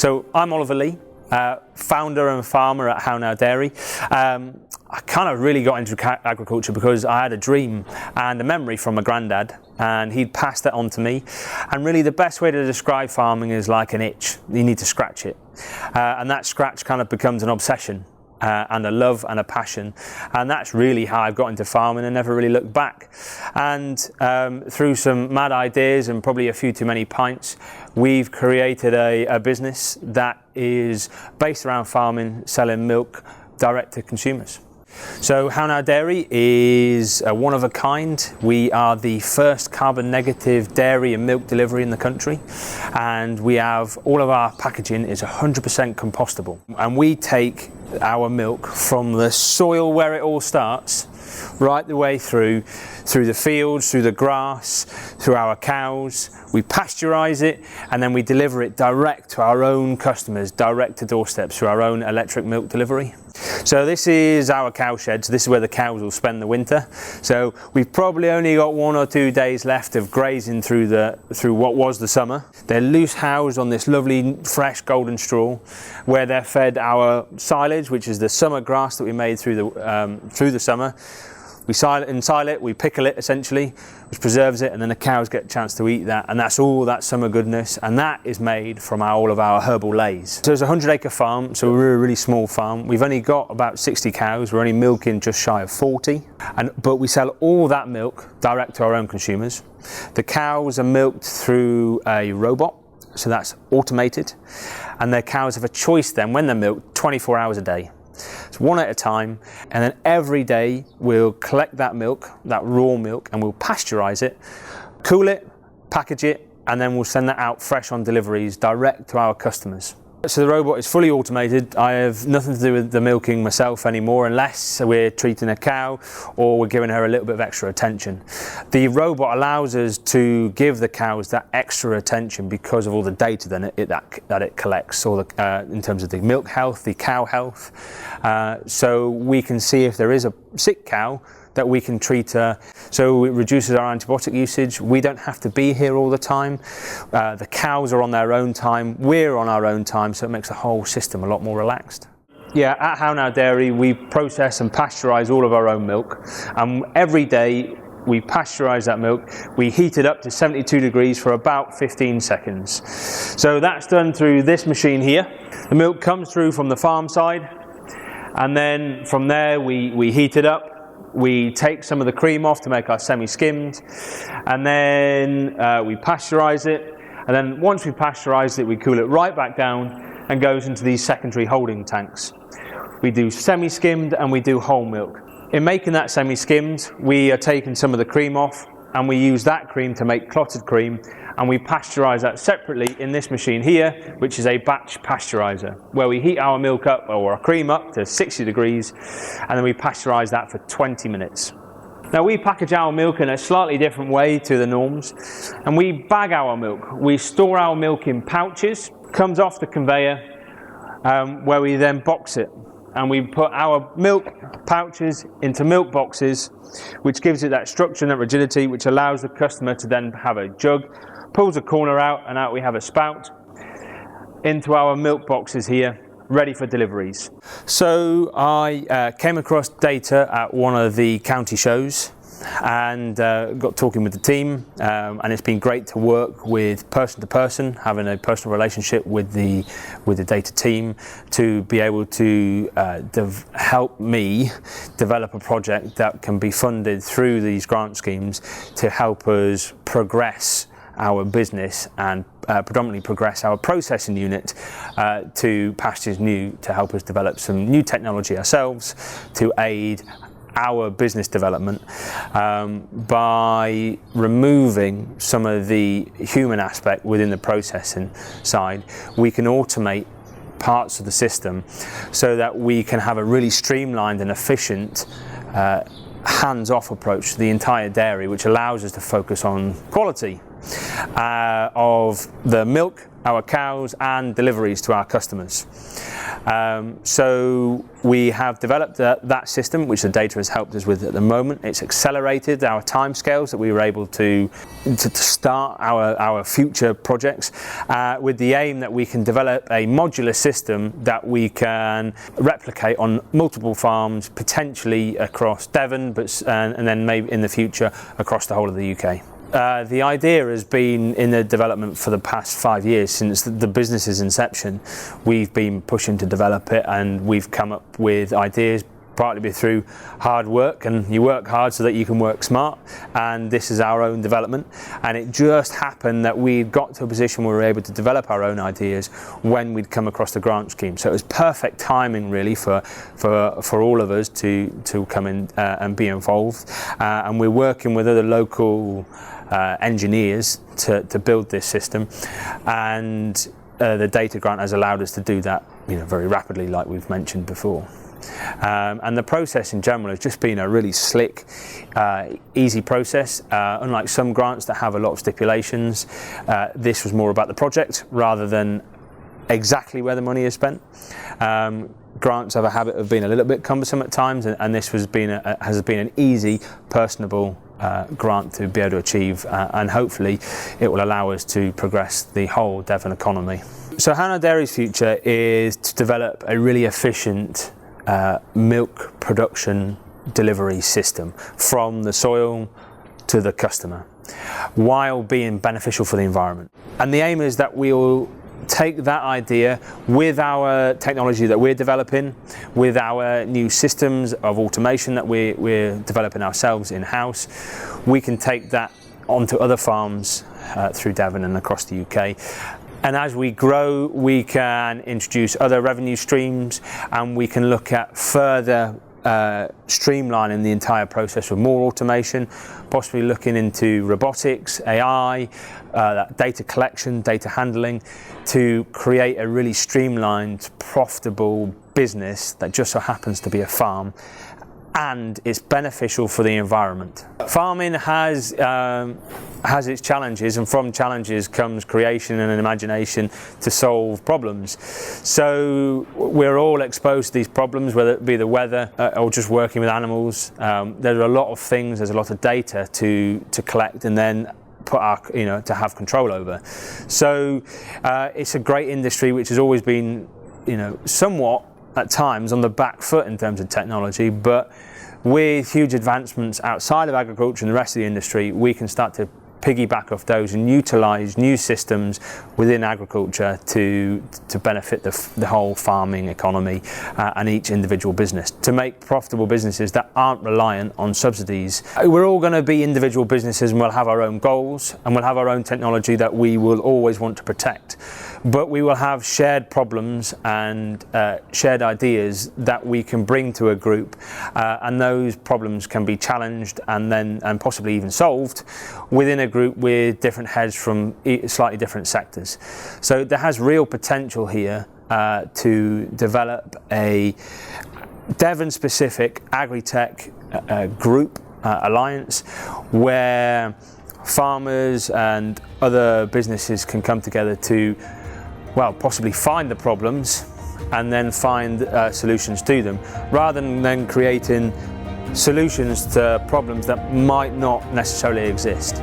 So I'm Oliver Lee, founder and farmer at How Now Dairy. I kind of really got into agriculture because I had a dream and a memory from my granddad, and he'd passed that on to me. And really the best way to describe farming is like an itch. You need to scratch it. And that scratch kind of becomes an obsession. And a love and a passion, and that's really how I've got into farming and never really looked back. And through some mad ideas and probably a few too many pints, we've created a business that is based around farming, selling milk direct to consumers. So How Now Dairy is one of a kind. We are the first carbon negative dairy and milk delivery in the country, and we have all of our packaging is 100% compostable, and we take our milk from the soil where it all starts right the way through the fields, through the grass, through our cows. We pasteurize it and then we deliver it direct to our own customers, direct to doorsteps through our own electric milk delivery. So this is our cow shed. So this is where the cows will spend the winter. So we've probably only got 1 or 2 days left of grazing through what was the summer. They're loose housed on this lovely fresh golden straw where they're fed our silage, which is the summer grass that we made through the summer. We sile it, we pickle it essentially, which preserves it, and then the cows get a chance to eat that, and that's all that summer goodness, and that is made from all of our herbal leys. So it's a 100-acre farm, so we're a really small farm. We've only got about 60 cows, we're only milking just shy of 40, but we sell all that milk direct to our own consumers. The cows are milked through a robot, so that's automated, and the cows have a choice then when they're milked 24 hours a day. It's one at a time, and then every day we'll collect that milk, that raw milk, and we'll pasteurize it, cool it, package it, and then we'll send that out fresh on deliveries direct to our customers. So the robot is fully automated. I have nothing to do with the milking myself anymore unless we're treating a cow or we're giving her a little bit of extra attention. The robot allows us to give the cows that extra attention because of all the data that it collects, in terms of the milk health, the cow health. So we can see if there is a sick cow that we can treat her. So it reduces our antibiotic usage. We don't have to be here all the time. The cows are on their own time, we're on our own time, so it makes the whole system a lot more relaxed. Yeah, at How Now Dairy, we process and pasteurize all of our own milk. Every day we pasteurize that milk, we heat it up to 72 degrees for about 15 seconds. So that's done through this machine here. The milk comes through from the farm side, and then from there we heat it up. We take some of the cream off to make our semi-skimmed, and then we pasteurize it, and then once we pasteurize it, we cool it right back down and goes into these secondary holding tanks. We do semi-skimmed and we do whole milk. In making that semi-skimmed, we are taking some of the cream off, and we use that cream to make clotted cream, and we pasteurize that separately in this machine here, which is a batch pasteurizer, where we heat our milk up, or our cream up, to 60 degrees, and then we pasteurize that for 20 minutes. Now we package our milk in a slightly different way to the norms, and we bag our milk. We store our milk in pouches, comes off the conveyor, where we then box it. And we put our milk pouches into milk boxes, which gives it that structure and that rigidity, which allows the customer to then have a jug, pulls a corner out, and out we have a spout into our milk boxes here, ready for deliveries. So I came across data at one of the county shows and got talking with the team, and it's been great to work with person to person, having a personal relationship with the data team to be able to help me develop a project that can be funded through these grant schemes to help us progress our business and predominantly progress our processing unit to pastures new, to help us develop some new technology ourselves to aid our business development by removing some of the human aspect within the processing side. We can automate parts of the system so that we can have a really streamlined and efficient hands-off approach to the entire dairy, which allows us to focus on quality of the milk, our cows, and deliveries to our customers. So we have developed that system, which the data has helped us with at the moment. It's accelerated our timescales that we were able to start our future projects, with the aim that we can develop a modular system that we can replicate on multiple farms, potentially across Devon, and then maybe in the future across the whole of the UK. The idea has been in the development for the past 5 years. Since the business's inception, we've been pushing to develop it, and we've come up with ideas partly through hard work, and you work hard so that you can work smart, and this is our own development. And it just happened that we got to a position where we were able to develop our own ideas when we'd come across the grant scheme. So it was perfect timing really for all of us to come in and be involved, and we're working with other local engineers to build this system, and the data grant has allowed us to do that, very rapidly, like we've mentioned before. And the process in general has just been a really slick, easy process. Unlike some grants that have a lot of stipulations, this was more about the project rather than exactly where the money is spent. Grants have a habit of being a little bit cumbersome at times, and this has been an easy, personable grant to be able to achieve, and hopefully it will allow us to progress the whole Devon economy. So How Now Dairy's future is to develop a really efficient milk production delivery system from the soil to the customer, while being beneficial for the environment. And the aim is that we'll take that idea with our technology that we're developing, with our new systems of automation that we're developing ourselves in-house. We can take that onto other farms through Devon and across the UK. And as we grow, we can introduce other revenue streams, and we can look at further streamlining the entire process with more automation, possibly looking into robotics, AI, data collection, data handling, to create a really streamlined, profitable business that just so happens to be a farm, and it's beneficial for the environment. Farming has its challenges, and from challenges comes creation and an imagination to solve problems. So we're all exposed to these problems, whether it be the weather or just working with animals. There are a lot of things, there's a lot of data to collect and then put to have control over. So it's a great industry which has always been, somewhat at times on the back foot in terms of technology, but with huge advancements outside of agriculture and the rest of the industry, we can start to piggyback off those and utilise new systems within agriculture to benefit the whole farming economy and each individual business, to make profitable businesses that aren't reliant on subsidies. We're all going to be individual businesses, and we'll have our own goals, and we'll have our own technology that we will always want to protect. But we will have shared problems and shared ideas that we can bring to a group, and those problems can be challenged and possibly even solved within a group with different heads from slightly different sectors. So there has real potential here to develop a Devon-specific Agri-Tech group alliance, where farmers and other businesses can come together to possibly find the problems and then find solutions to them, rather than creating solutions to problems that might not necessarily exist.